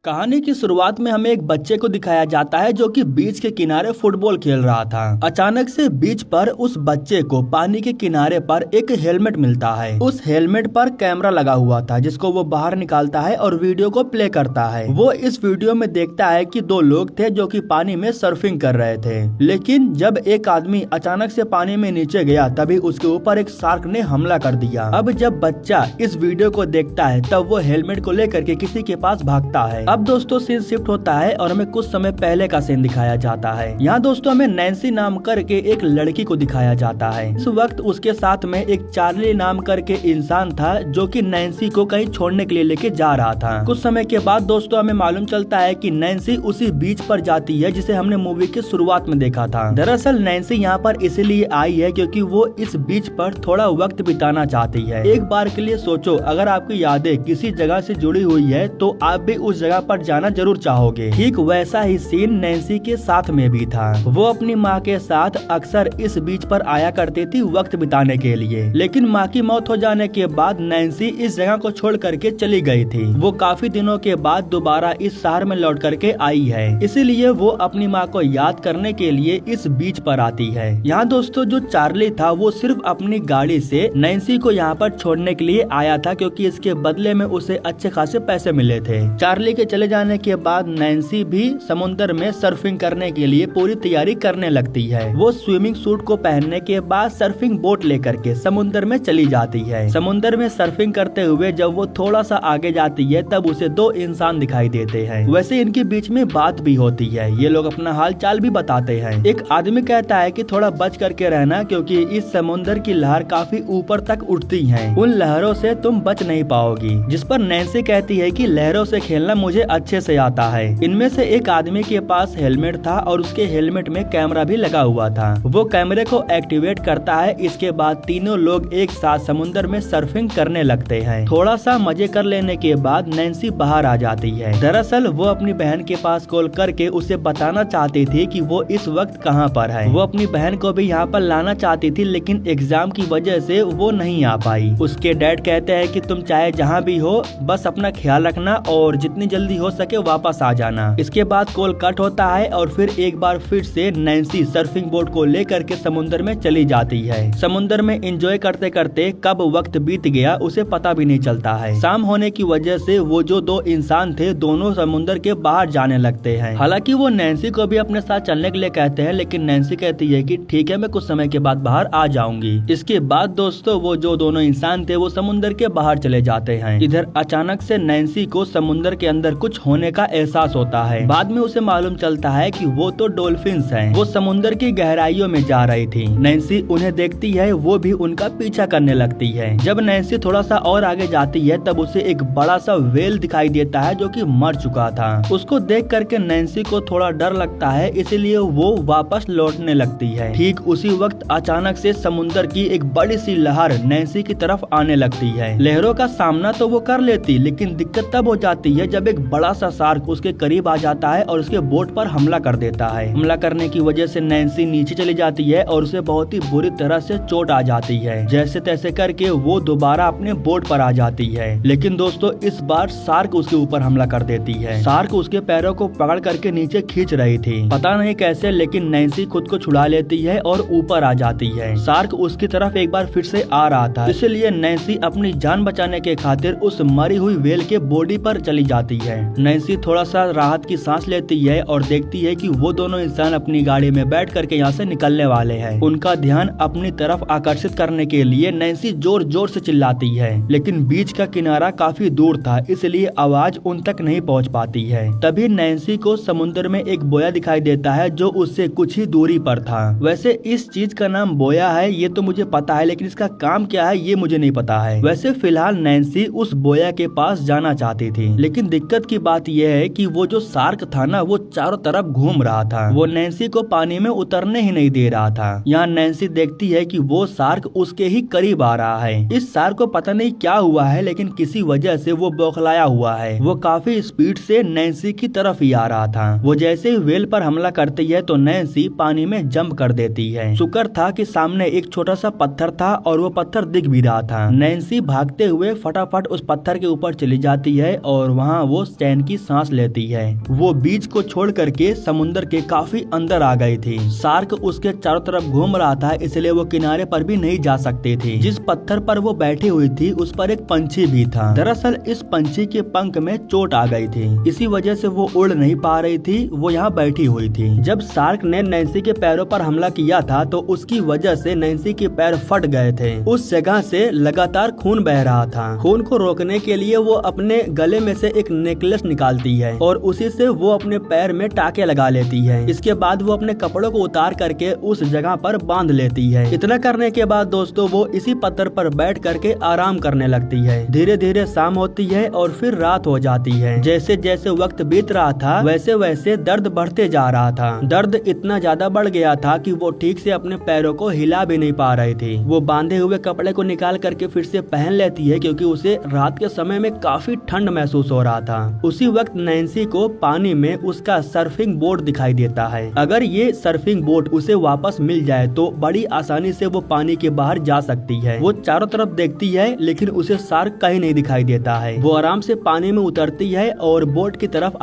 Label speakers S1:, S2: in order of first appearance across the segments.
S1: कहानी की शुरुआत में हमें एक बच्चे को दिखाया जाता है जो कि बीच के किनारे फुटबॉल खेल रहा था। अचानक से बीच पर उस बच्चे को पानी के किनारे पर एक हेलमेट मिलता है। उस हेलमेट पर कैमरा लगा हुआ था जिसको वो बाहर निकालता है और वीडियो को प्ले करता है। वो इस वीडियो में देखता है कि दो लोग थे जो कि पानी में सर्फिंग कर रहे थे, लेकिन जब एक आदमी अचानक से पानी में नीचे गया तभी उसके ऊपर एक शार्क ने हमला कर दिया। अब जब बच्चा इस वीडियो को देखता है तब वो हेलमेट को लेकर के किसी के पास भागता है। अब दोस्तों सीन शिफ्ट होता है और हमें कुछ समय पहले का सीन दिखाया जाता है। यहाँ दोस्तों हमें नैन्सी नाम करके एक लड़की को दिखाया जाता है। इस वक्त उसके साथ में एक चार्ली नाम करके इंसान था जो कि नैन्सी को कहीं छोड़ने के लिए लेके जा रहा था। कुछ समय के बाद दोस्तों हमें मालूम चलता है कि नैन्सी उसी बीच पर जाती है जिसे हमने मूवी की शुरुआत में देखा था। दरअसल नैन्सी यहाँ पर इसलिए आई है क्योंकि वो इस बीच पर थोड़ा वक्त बिताना चाहती है। एक बार के लिए सोचो, अगर आपकी यादें किसी जगह से जुड़ी हुई है तो आप भी उस जगह पर जाना जरूर चाहोगे। ठीक वैसा ही सीन नैन्सी के साथ में भी था। वो अपनी माँ के साथ अक्सर इस बीच पर आया करती थी वक्त बिताने के लिए, लेकिन माँ की मौत हो जाने के बाद नैन्सी इस जगह को छोड़ करके चली गई थी। वो काफी दिनों के बाद दोबारा इस शहर में लौट करके आई है, इसीलिए वो अपनी माँ को याद करने के लिए इस बीच पर आती है। यहाँ दोस्तों जो चार्ली था वो सिर्फ अपनी गाड़ी से नैन्सी को यहाँ पर छोड़ने के लिए आया था क्योंकि इसके बदले में उसे अच्छे खासे पैसे मिले थे। चार्ली के चले जाने के बाद नैन्सी भी समुद्र में सर्फिंग करने के लिए पूरी तैयारी करने लगती है। वो स्विमिंग सूट को पहनने के बाद सर्फिंग बोट लेकर के समुद्र में चली जाती है। समुद्र में सर्फिंग करते हुए जब वो थोड़ा सा आगे जाती है तब उसे दो इंसान दिखाई देते हैं। वैसे इनके बीच में बात भी होती है, ये लोग अपना हाल चाल भी बताते हैं। एक आदमी कहता है कि थोड़ा बच करके रहना क्योंकि इस समुद्र की लहर काफी ऊपर तक उठती है, उन लहरों से तुम बच नहीं पाओगी। जिस पर नैन्सी कहती है कि लहरों से खेलना मुझे अच्छे से आता है। इनमें से एक आदमी के पास हेलमेट था और उसके हेलमेट में कैमरा भी लगा हुआ था। वो कैमरे को एक्टिवेट करता है। इसके बाद तीनों लोग एक साथ समुद्र में सर्फिंग करने लगते हैं। थोड़ा सा मजे कर लेने के बाद नैन्सी बाहर आ जाती है। दरअसल वो अपनी बहन के पास कॉल करके उसे बताना चाहती थी कि वो इस वक्त कहाँ पर है। वो अपनी बहन को भी यहाँ पर लाना चाहती थी, लेकिन एग्जाम की वजह से वो नहीं आ पाई। उसके डैड कहते हैं कि तुम चाहे जहाँ भी हो बस अपना ख्याल रखना और जितनी जल्दी हो सके वापस आ जाना। इसके बाद कॉल कट होता है और फिर एक बार फिर से नैन्सी सर्फिंग बोट को लेकर के समुद्र में चली जाती है। समुद्र में एंजॉय करते करते कब वक्त बीत गया उसे पता भी नहीं चलता है। शाम होने की वजह से वो जो दो इंसान थे दोनों समुद्र के बाहर जाने लगते हैं। हालांकि वो नैन्सी को भी अपने साथ चलने के लिए कहते हैं, लेकिन नैन्सी कहती है कि ठीक है मैं कुछ समय के बाद बाहर आ जाऊंगी। इसके बाद दोस्तों वो जो दोनों इंसान थे वो समुद्र के बाहर चले जाते हैं। इधर अचानक से नैन्सी को समुद्र के अंदर कुछ होने का एहसास होता है। बाद में उसे मालूम चलता है कि वो तो डॉल्फिन्स हैं। वो समुद्र की गहराइयों में जा रही थी। नैन्सी उन्हें देखती है, वो भी उनका पीछा करने लगती है। जब नैन्सी थोड़ा सा और आगे जाती है तब उसे एक बड़ा सा व्हेल दिखाई देता है जो कि मर चुका था। उसको देख करके नैन्सी को थोड़ा डर लगता है, इसीलिए वो वापस लौटने लगती है। ठीक उसी वक्त अचानक से समुद्र की एक बड़ी सी लहर नैन्सी की तरफ आने लगती है। लहरों का सामना तो वो कर लेती, लेकिन दिक्कत तब हो जाती है जब एक बड़ा सा शार्क उसके करीब आ जाता है और उसके बोट पर हमला कर देता है। हमला करने की वजह से नैन्सी नीचे चली जाती है और उसे बहुत ही बुरी तरह से चोट आ जाती है। जैसे तैसे करके वो दोबारा अपने बोट पर आ जाती है, लेकिन दोस्तों इस बार शार्क उसके ऊपर हमला कर देती है। शार्क उसके पैरों को पकड़ करके नीचे खींच रही थी, पता नहीं कैसे, लेकिन नैन्सी खुद को छुड़ा लेती है और ऊपर आ जाती है। शार्क उसकी तरफ एक बार फिर से आ रहा था, इसलिए नैन्सी अपनी जान बचाने के खातिर उस मरी हुई व्हेल के बॉडी पर चली जाती है। नैन्सी थोड़ा सा राहत की सांस लेती है और देखती है कि वो दोनों इंसान अपनी गाड़ी में बैठ करके यहाँ से निकलने वाले हैं। उनका ध्यान अपनी तरफ आकर्षित करने के लिए नैन्सी जोर जोर से चिल्लाती है, लेकिन बीच का किनारा काफी दूर था, इसलिए आवाज उन तक नहीं पहुँच पाती है। तभी नैन्सी को समुद्र में एक बोया दिखाई देता है जो उससे कुछ ही दूरी पर था। वैसे इस चीज का नाम बोया है ये तो मुझे पता है, लेकिन इसका काम क्या है ये मुझे नहीं पता है। वैसे फिलहाल नैन्सी उस बोया के पास जाना चाहती थी, लेकिन दिक्कत की बात यह है कि वो जो शार्क था ना वो चारों तरफ घूम रहा था। वो नैन्सी को पानी में उतरने ही नहीं दे रहा था। यहाँ नैन्सी देखती है कि वो शार्क उसके ही करीब आ रहा है। इस शार्क को पता नहीं क्या हुआ है, लेकिन किसी वजह से वो बौखलाया हुआ है। वो काफी स्पीड से नैन्सी की तरफ ही आ रहा था। वो जैसे ही व्हेल पर हमला करती है तो नैन्सी पानी में जंप कर देती है। शुक्र था कि सामने एक छोटा सा पत्थर था और वो पत्थर दिख भी रहा था। नैन्सी भागते हुए फटाफट उस पत्थर के ऊपर चली जाती है और वहाँ वो चैन की सांस लेती है। वो बीच को छोड़ करके समुद्र के काफी अंदर आ गई थी। शार्क उसके चारों तरफ घूम रहा था, इसलिए वो किनारे पर भी नहीं जा सकती थी। जिस पत्थर पर वो बैठी हुई थी उस पर एक पंछी भी था। दरअसल इस पंछी के पंख में चोट आ गई थी, इसी वजह से वो उड़ नहीं पा रही थी, वो यहाँ बैठी हुई थी। जब शार्क ने नैन्सी के पैरों पर हमला किया था तो उसकी वजह से नैन्सी के पैर फट गए थे। उस जगह से लगातार खून बह रहा था। खून को रोकने के लिए वो अपने गले में से एक नेकलेस निकालती है और उसी से वो अपने पैर में टाके लगा लेती है। इसके बाद वो अपने कपड़ों को उतार करके उस जगह पर बांध लेती है। इतना करने के बाद दोस्तों वो इसी पत्थर पर बैठ करके आराम करने लगती है। धीरे धीरे शाम होती है और फिर रात हो जाती है। जैसे जैसे वक्त बीत रहा था वैसे वैसे दर्द बढ़ते जा रहा था। दर्द इतना ज्यादा बढ़ गया था कि वो ठीक से अपने पैरों को हिला भी नहीं पा रही थी। वो बांधे हुए कपड़े को निकाल करके फिर से पहन लेती है क्योंकि उसे रात के समय में काफी ठंड महसूस हो रहा था। उसी वक्त नैन्सी को पानी में उसका सर्फिंग बोर्ड दिखाई देता है। अगर ये सर्फिंग बोर्ड उसे वापस मिल जाए तो बड़ी आसानी से वो पानी के बाहर जा सकती है। वो चारों तरफ देखती है लेकिन उसे शार्क कहीं नहीं दिखाई देता है। वो आराम से पानी में उतरती है और बोट की तरफ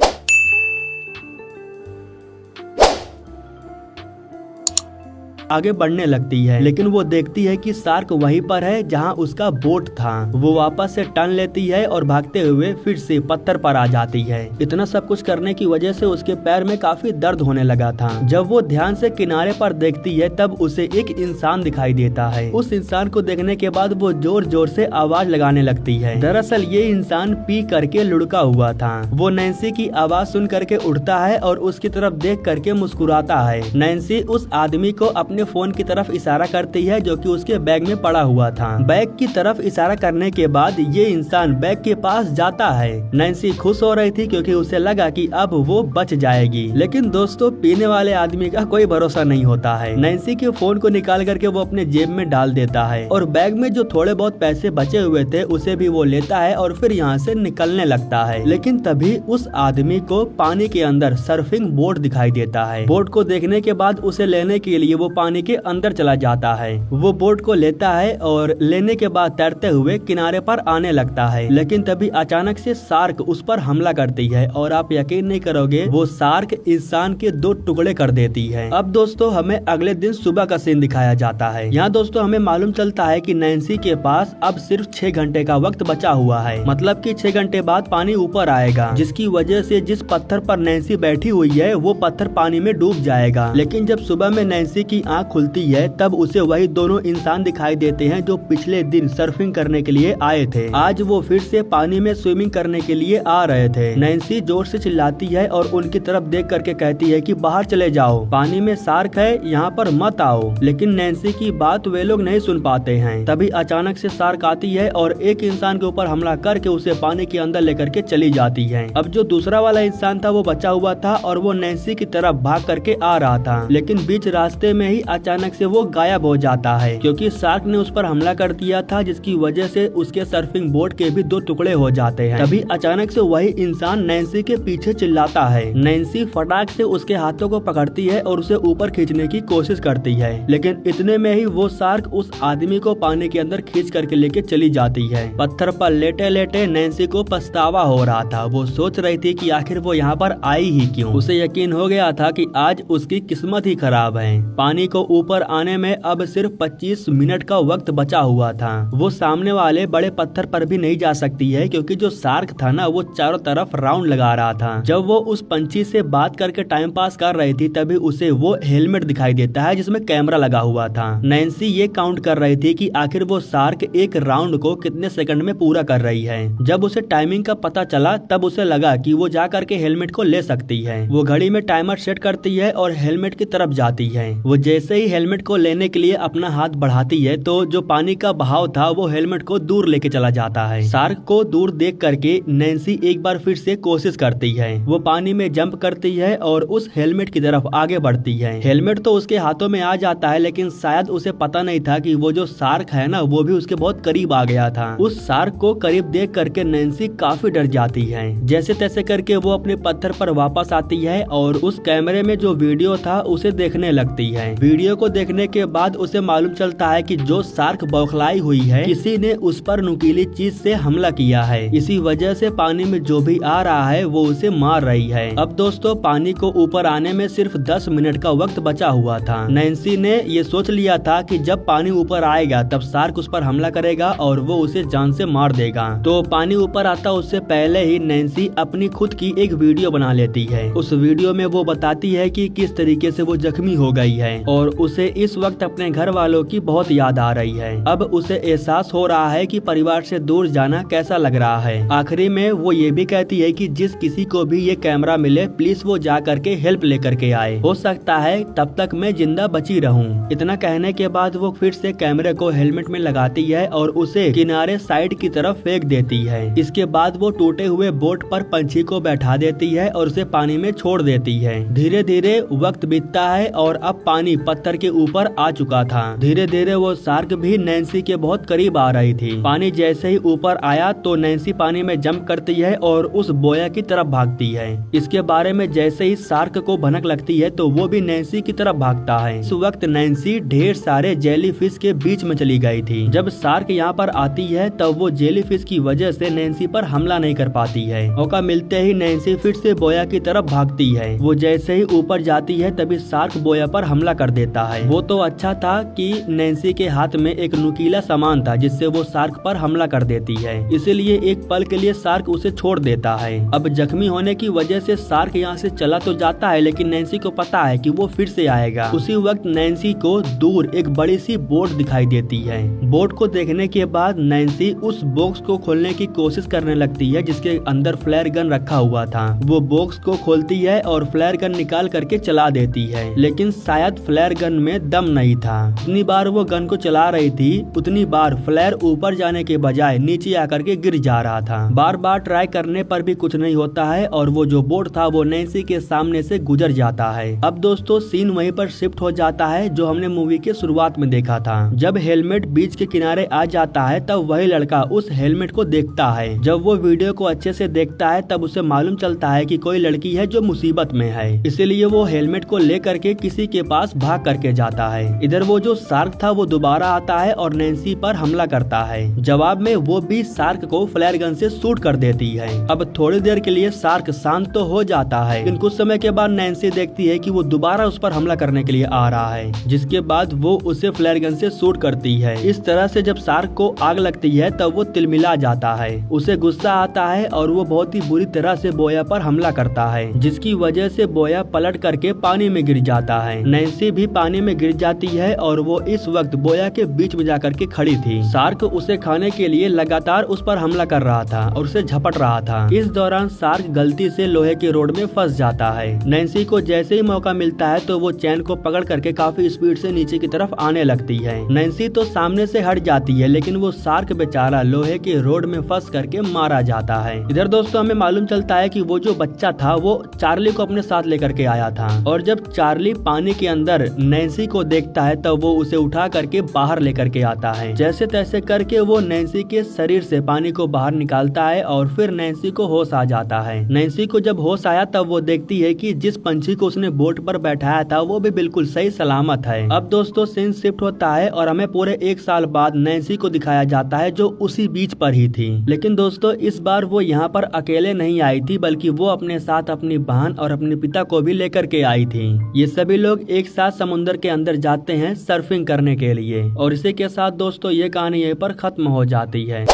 S1: आगे बढ़ने लगती है, लेकिन वो देखती है कि शार्क वहीं पर है जहां उसका बोट था। वो वापस से टर्न लेती है और भागते हुए फिर से पत्थर पर आ जाती है। इतना सब कुछ करने की वजह से उसके पैर में काफी दर्द होने लगा था। जब वो ध्यान से किनारे पर देखती है तब उसे एक इंसान दिखाई देता है। उस इंसान को देखने के बाद वो जोर जोर से आवाज लगाने लगती है। दरअसल ये इंसान पी करके लुढ़का हुआ था। वो नैन्सी की आवाज सुन करके उठता है और उसकी तरफ देख करके मुस्कुराता है। नैन्सी उस आदमी को अपने फोन की तरफ इशारा करती है जो कि उसके बैग में पड़ा हुआ था। बैग की तरफ इशारा करने के बाद ये इंसान बैग के पास जाता है। नैन्सी खुश हो रही थी क्योंकि उसे लगा कि अब वो बच जाएगी, लेकिन दोस्तों पीने वाले आदमी का कोई भरोसा नहीं होता है। नैन्सी के फोन को निकाल करके वो अपने जेब में डाल देता है और बैग में जो थोड़े बहुत पैसे बचे हुए थे उसे भी वो लेता है और फिर यहाँ से निकलने लगता है। लेकिन तभी उस आदमी को पानी के अंदर सर्फिंग बोर्ड दिखाई देता है। बोर्ड को देखने के बाद उसे लेने के लिए वो पानी के अंदर चला जाता है। वो बोट को लेता है और लेने के बाद तैरते हुए किनारे पर आने लगता है। लेकिन तभी अचानक से शार्क उस पर हमला करती है और आप यकीन नहीं करोगे वो शार्क इंसान के 2 टुकड़े कर देती है। अब दोस्तों हमें अगले दिन सुबह का सीन दिखाया जाता है। यहाँ दोस्तों हमें मालूम चलता है कि नैन्सी के पास अब सिर्फ 6 घंटे का वक्त बचा हुआ है। मतलब कि 6 घंटे बाद पानी ऊपर आएगा, जिसकी वजह से जिस पत्थर पर नैन्सी बैठी हुई है वो पत्थर पानी में डूब जाएगा। लेकिन जब सुबह में नैन्सी की आँख खुलती है तब उसे वही दोनों इंसान दिखाई देते हैं जो पिछले दिन सर्फिंग करने के लिए आए थे। आज वो फिर से पानी में स्विमिंग करने के लिए आ रहे थे। नैन्सी जोर से चिल्लाती है और उनकी तरफ देख करके कहती है कि बाहर चले जाओ, पानी में शार्क है, यहाँ पर मत आओ। लेकिन नैन्सी की बात वे लोग नहीं सुन पाते हैं। तभी अचानक से शार्क आती है और एक इंसान के ऊपर हमला करके उसे पानी के अंदर लेकर के चली जाती है। अब जो दूसरा वाला इंसान था वो बचा हुआ था और वो नैन्सी की तरफ भाग करके आ रहा था, लेकिन बीच रास्ते में ही अचानक से वो गायब हो जाता है क्योंकि शार्क ने उस पर हमला कर दिया था, जिसकी वजह से उसके सर्फिंग बोर्ड के भी 2 टुकड़े हो जाते हैं। तभी अचानक से वही इंसान नैन्सी के पीछे चिल्लाता है। नैन्सी फटाक से उसके हाथों को पकड़ती है और उसे ऊपर खींचने की कोशिश करती है, लेकिन इतने में ही वो शार्क उस आदमी को पानी के अंदर खींच करके लेके चली जाती है। पत्थर पर लेटे लेटे नैन्सी को पछतावा हो रहा था। वो सोच रही थी कि आखिर वो यहाँ पर आई ही क्यों। उसे यकीन हो गया था कि आज उसकी किस्मत ही खराब है। पानी को ऊपर आने में अब सिर्फ 25 मिनट का वक्त बचा हुआ था। वो सामने वाले बड़े पत्थर पर भी नहीं जा सकती है क्योंकि जो शार्क था ना वो चारों तरफ राउंड लगा रहा था। जब वो उस पंछी से बात करके टाइम पास कर रही थी तभी उसे वो हेलमेट दिखाई देता है जिसमें कैमरा लगा हुआ था। नैन्सी ये काउंट कर रही थी कि आखिर वो शार्क एक राउंड को कितने सेकंड में पूरा कर रही है। जब उसे टाइमिंग का पता चला तब उसे लगा कि वो जा करके हेलमेट को ले सकती है। वो घड़ी में टाइमर सेट करती है और हेलमेट की तरफ जाती है। वो जैसे ही हेलमेट को लेने के लिए अपना हाथ बढ़ाती है तो जो पानी का बहाव था वो हेलमेट को दूर लेके चला जाता है। शार्क को दूर देख करके नैन्सी एक बार फिर से कोशिश करती है। वो पानी में जंप करती है और उस हेलमेट की तरफ आगे बढ़ती है। हेलमेट तो उसके हाथों में आ जाता है, लेकिन शायद उसे पता नहीं था कि वो जो शार्क है ना वो भी उसके बहुत करीब आ गया था। उस शार्क को करीब देख करके नैन्सी काफी डर जाती है। जैसे तैसे करके वो अपने पत्थर पर वापस आती है और उस कैमरे में जो वीडियो था उसे देखने लगती है। वीडियो को देखने के बाद उसे मालूम चलता है कि जो शार्क बौखलाई हुई है, किसी ने उस पर नुकीली चीज से हमला किया है। इसी वजह से पानी में जो भी आ रहा है वो उसे मार रही है। अब दोस्तों पानी को ऊपर आने में सिर्फ 10 मिनट का वक्त बचा हुआ था। नैन्सी ने ये सोच लिया था कि जब पानी ऊपर आएगा तब शार्क उस पर हमला करेगा और वो उसे जान से मार देगा। तो पानी ऊपर आता उससे पहले ही नैन्सी अपनी खुद की एक वीडियो बना लेती है। उस वीडियो में वो बताती है कि किस तरीके से वो जख्मी हो गई है और उसे इस वक्त अपने घर वालों की बहुत याद आ रही है। अब उसे एहसास हो रहा है कि परिवार से दूर जाना कैसा लग रहा है। आखिरी में वो ये भी कहती है कि जिस किसी को भी ये कैमरा मिले प्लीज वो जा करके हेल्प लेकर के आए, हो सकता है तब तक मैं जिंदा बची रहूं। इतना कहने के बाद वो फिर से कैमरे को हेलमेट में लगाती है और उसे किनारे साइड की तरफ फेंक देती है। इसके बाद वो टूटे हुए बोट पर पंछी को बैठा देती है और उसे पानी में छोड़ देती है। धीरे धीरे वक्त बीतता है और अब पानी पत्थर के ऊपर आ चुका था। धीरे धीरे वो शार्क भी नैन्सी के बहुत करीब आ रही थी। पानी जैसे ही ऊपर आया तो नैन्सी पानी में जंप करती है और उस बोया की तरफ भागती है। इसके बारे में जैसे ही शार्क को भनक लगती है तो वो भी नैन्सी की तरफ भागता है। इस वक्त नैन्सी ढेर सारे जेलीफिश के बीच में चली गई थी। जब शार्क यहाँ पर आती है तब वो जेलीफिश की वजह से नैन्सी पर हमला नहीं कर पाती है। मौका मिलते ही नैन्सी फिर से बोया की तरफ भागती है। वो जैसे ही ऊपर जाती है तभी शार्क बोया पर हमला कर देता है। वो तो अच्छा था कि नैन्सी के हाथ में एक नुकीला सामान था जिससे वो शार्क पर हमला कर देती है, इसीलिए एक पल के लिए शार्क उसे छोड़ देता है। अब जख्मी होने की वजह से शार्क यहाँ से चला तो जाता है लेकिन नैन्सी को पता है कि वो फिर से आएगा। उसी वक्त नैन्सी को दूर एक बड़ी सी बोट दिखाई देती है। बोट को देखने के बाद नैन्सी उस बॉक्स को खोलने की कोशिश करने लगती है जिसके अंदर फ्लेयर गन रखा हुआ था। वो बॉक्स को खोलती है और फ्लेयर गन निकाल करके चला देती है, लेकिन शायद फ्लेयर गन में दम नहीं था। जितनी बार वो गन को चला रही थी उतनी बार फ्लेयर ऊपर जाने के बजाय नीचे आकर के गिर जा रहा था। बार बार ट्राई करने पर भी कुछ नहीं होता है और वो जो बोट था वो नैन्सी के सामने से गुजर जाता है। अब दोस्तों सीन वहीं पर शिफ्ट हो जाता है जो हमने मूवी के शुरुआत में देखा था। जब हेलमेट बीच के किनारे आ जाता है तब वही लड़का उस हेलमेट को देखता है। जब वो वीडियो को अच्छे से देखता है तब उसे मालूम चलता है कि कोई लड़की है जो मुसीबत में है, इसीलिए वो हेलमेट को लेकर के किसी के पास भाग करके जाता है। इधर वो जो शार्क था वो दोबारा आता है और नैन्सी पर हमला करता है। जवाब में वो भी शार्क को फ्लेयर गन से शूट कर देती है। अब थोड़ी देर के लिए शार्क शांत तो हो जाता है लेकिन कुछ समय के बाद नैन्सी देखती है कि वो दोबारा उस पर हमला करने के लिए आ रहा है, जिसके बाद वो उसे फ्लेयर गन से शूट करती है। इस तरह से जब शार्क को आग लगती है तब वो तिलमिला जाता है। उसे गुस्सा आता है और वो बहुत ही बुरी तरह से बोया पर हमला करता है, जिसकी वजह से बोया पलट करके पानी में गिर जाता है। नैन्सी भी पानी में गिर जाती है और वो इस वक्त बोया के बीच में जाकर के खड़ी थी। शार्क उसे खाने के लिए लगातार उस पर हमला कर रहा था और उसे झपट रहा था। इस दौरान शार्क गलती से लोहे के रोड में फंस जाता है। नैन्सी को जैसे ही मौका मिलता है तो वो चैन को पकड़ करके काफी स्पीड से नीचे की तरफ आने लगती है। नैन्सी तो सामने से हट जाती है लेकिन वो शार्क बेचारा लोहे के रोड में फंस करके मारा जाता है। इधर दोस्तों हमें मालूम चलता है कि वो जो बच्चा था वो चार्ली को अपने साथ लेकर के आया था और जब चार्ली पानी के अंदर नैन्सी को देखता है तब वो उसे उठा करके बाहर लेकर के आता है। जैसे तैसे करके वो नैन्सी के शरीर से पानी को बाहर निकालता है और फिर नैन्सी को होश आ जाता है। नैन्सी को जब होश आया तब वो देखती है कि जिस पंछी को उसने बोट पर बैठाया था वो भी बिल्कुल सही सलामत है। अब दोस्तों सीन शिफ्ट होता है और हमें पूरे 1 साल बाद नैन्सी को दिखाया जाता है जो उसी बीच पर ही थी। लेकिन दोस्तों इस बार वो यहाँ पर अकेले नहीं आई थी बल्कि वो अपने साथ अपनी बहन और अपने पिता को भी लेकर के आई थी। ये सभी लोग एक साथ समुद्र के अंदर जाते हैं सर्फिंग करने के लिए और इसी के साथ दोस्तों ये कहानी यहीं पर खत्म हो जाती है।